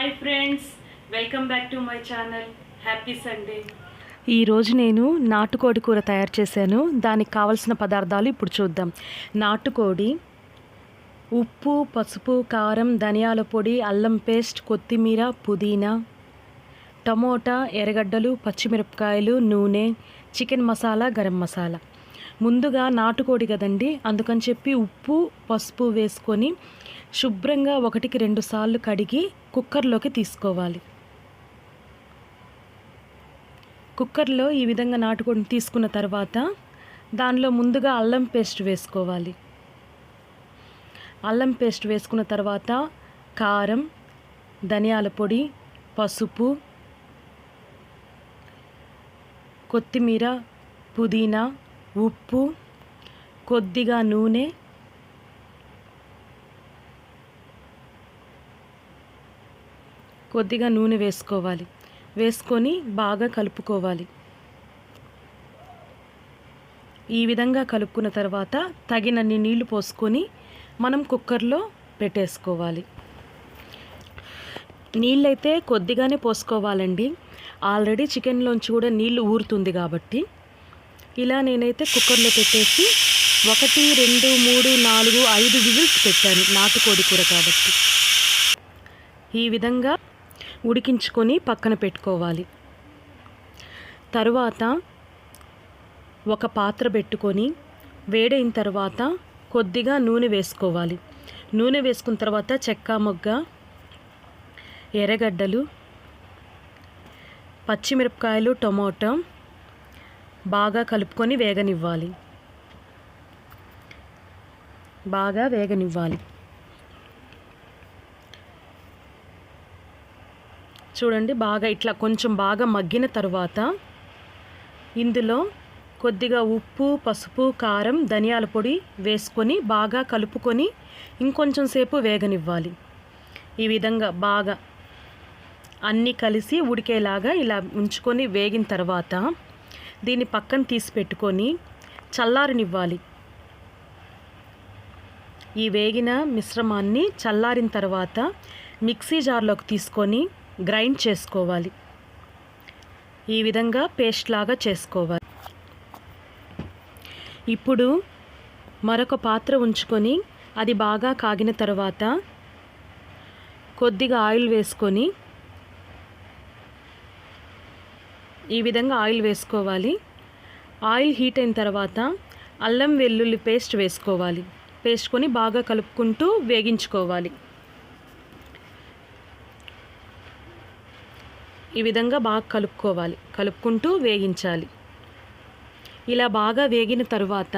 Hi friends, welcome back to my channel. Happy Sunday. ఈరోజు నేను నాటుకోడి కూర తయారు చేశాను. దానికి కావలసిన పదార్థాలు ఇప్పుడు చూద్దాం. నాటుకోడి, ఉప్పు, పసుపు, కారం, ధనియాల పొడి, అల్లం పేస్ట్, కొత్తిమీర, పుదీనా, టమోటా, ఎర్రగడ్డలు, పచ్చిమిరపకాయలు, నూనె, చికెన్ మసాలా, గరం మసాలా. ముందుగా నాటుకోడి కదండి, అందుకని చెప్పి ఉప్పు పసుపు వేసుకొని శుభ్రంగా 1-2 సార్లు కడిగి కుక్కర్లోకి తీసుకోవాలి. కుక్కర్లో ఈ విధంగా నాటుకోడిని తీసుకున్న తర్వాత దానిలో ముందుగా అల్లం పేస్ట్ వేసుకోవాలి. అల్లం పేస్ట్ వేసుకున్న తర్వాత కారం, ధనియాల పొడి, పసుపు, కొత్తిమీర, పుదీనా, ఉప్పు, కొద్దిగా నూనె, వేసుకోవాలి. వేసుకొని బాగా కలుపుకోవాలి. ఈ విధంగా కలుపుకున్న తర్వాత తగినన్ని నీళ్లు పోసుకొని మనం కుక్కర్లో పెట్టేసుకోవాలి. నీళ్ళైతే కొద్దిగానే పోసుకోవాలండి. ఆల్రెడీ చికెన్లోంచి కూడా నీళ్లు ఊరుతుంది కాబట్టి ఇలా నేనైతే కుక్కర్లో పెట్టేసి 1, 2, 3, 4, 5 విజిల్స్ పెట్టాను. నాటుకోడి కూర కాబట్టి ఈ విధంగా ఉడికించుకొని పక్కన పెట్టుకోవాలి. తరువాత ఒక పాత్ర పెట్టుకొని వేడైన తర్వాత కొద్దిగా నూనె వేసుకోవాలి. నూనె వేసుకున్న తర్వాత చెక్క మొగ్గ, ఎర్రగడ్డలు, పచ్చిమిరపకాయలు, టమోటా బాగా కలుపుకొని వేగనివ్వాలి. చూడండి, బాగా ఇట్లా కొంచెం బాగా మగ్గిన తర్వాత ఇందులో కొద్దిగా ఉప్పు, పసుపు, కారం, ధనియాల పొడి వేసుకొని బాగా కలుపుకొని ఇంకొంచెం సేపు వేగనివ్వాలి. ఈ విధంగా బాగా అన్నీ కలిసి ఉడికేలాగా ఇలా ఉంచుకొని వేగిన తర్వాత దీన్ని పక్కన తీసి పెట్టుకొని చల్లారనివ్వాలి. ఈ వేగిన మిశ్రమాన్ని చల్లారిన తర్వాత మిక్సీ జార్లోకి తీసుకొని గ్రైండ్ చేసుకోవాలి. ఈ విధంగా పేస్ట్ లాగా చేసుకోవాలి. ఇప్పుడు మరొక పాత్ర ఉంచుకొని అది బాగా కాగిన తర్వాత కొద్దిగా ఆయిల్ వేసుకొని ఈ విధంగా ఆయిల్ వేసుకోవాలి. ఆయిల్ హీట్ అయిన తర్వాత అల్లం వెల్లుల్లి పేస్ట్ వేసుకోవాలి. వేసుకొని బాగా కలుపుకుంటూ వేగించుకోవాలి. ఈ విధంగా బాగా కలుపుకుంటూ వేగించాలి. ఇలా బాగా వేగిన తర్వాత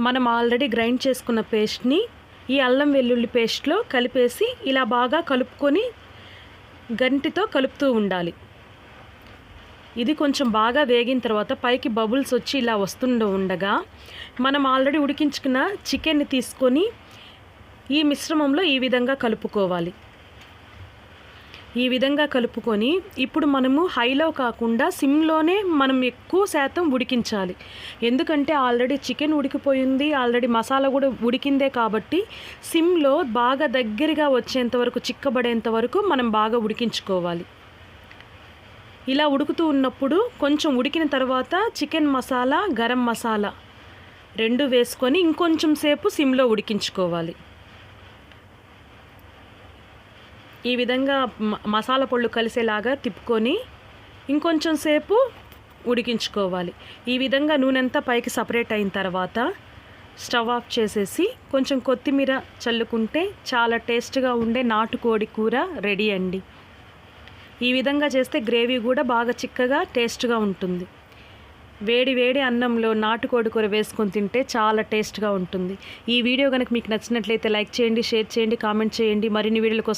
మనం ఆల్రెడీ గ్రైండ్ చేసుకున్న పేస్ట్ని ఈ అల్లం వెల్లుల్లి పేస్ట్లో కలిపేసి ఇలా బాగా కలుపుకొని గంటితో కలుపుతూ ఉండాలి. ఇది కొంచెం బాగా వేగిన తర్వాత పైకి బబుల్స్ వచ్చి ఇలా ఉండగా మనం ఆల్రెడీ ఉడికించుకున్న చికెన్ని తీసుకొని ఈ మిశ్రమంలో ఈ విధంగా కలుపుకోవాలి. ఈ విధంగా కలుపుకొని ఇప్పుడు మనము హైలో కాకుండా సిమ్లోనే మనం ఎక్కువ శాతం ఉడికించాలి. ఎందుకంటే ఆల్రెడీ చికెన్ ఉడికిపోయింది, ఆల్రెడీ మసాలా కూడా ఉడికిందే కాబట్టి సిమ్లో బాగా దగ్గరగా వచ్చేంత వరకు, చిక్కబడేంత వరకు మనం బాగా ఉడికించుకోవాలి. ఇలా ఉడుకుతూ ఉన్నప్పుడు కొంచెం ఉడికిన తర్వాత చికెన్ మసాలా, గరం మసాలా 2 వేసుకొని ఇంకొంచెం సేపు సిమ్లో ఉడికించుకోవాలి. ఈ విధంగా మసాలా పొళ్ళు కలిసేలాగా తిప్పుకొని ఇంకొంచెం సేపు ఉడికించుకోవాలి. ఈ విధంగా నూనె అంతా పైకి సపరేట్ అయిన తర్వాత స్టవ్ ఆఫ్ చేసేసి కొంచెం కొత్తిమీర చల్లుకుంటే చాలా టేస్ట్గా ఉండే నాటుకోడి కూర రెడీ అండి. ఈ విధంగా చేస్తే గ్రేవీ కూడా బాగా చిక్కగా టేస్ట్గా ఉంటుంది. వేడి వేడి అన్నంలో నాటుకోడి కూర వేసుకొని తింటే చాలా టేస్ట్గా ఉంటుంది. ఈ వీడియో కనుక మీకు నచ్చినట్లయితే లైక్ చేయండి, షేర్ చేయండి, కామెంట్ చేయండి. మరిన్ని వీడియోల కోసం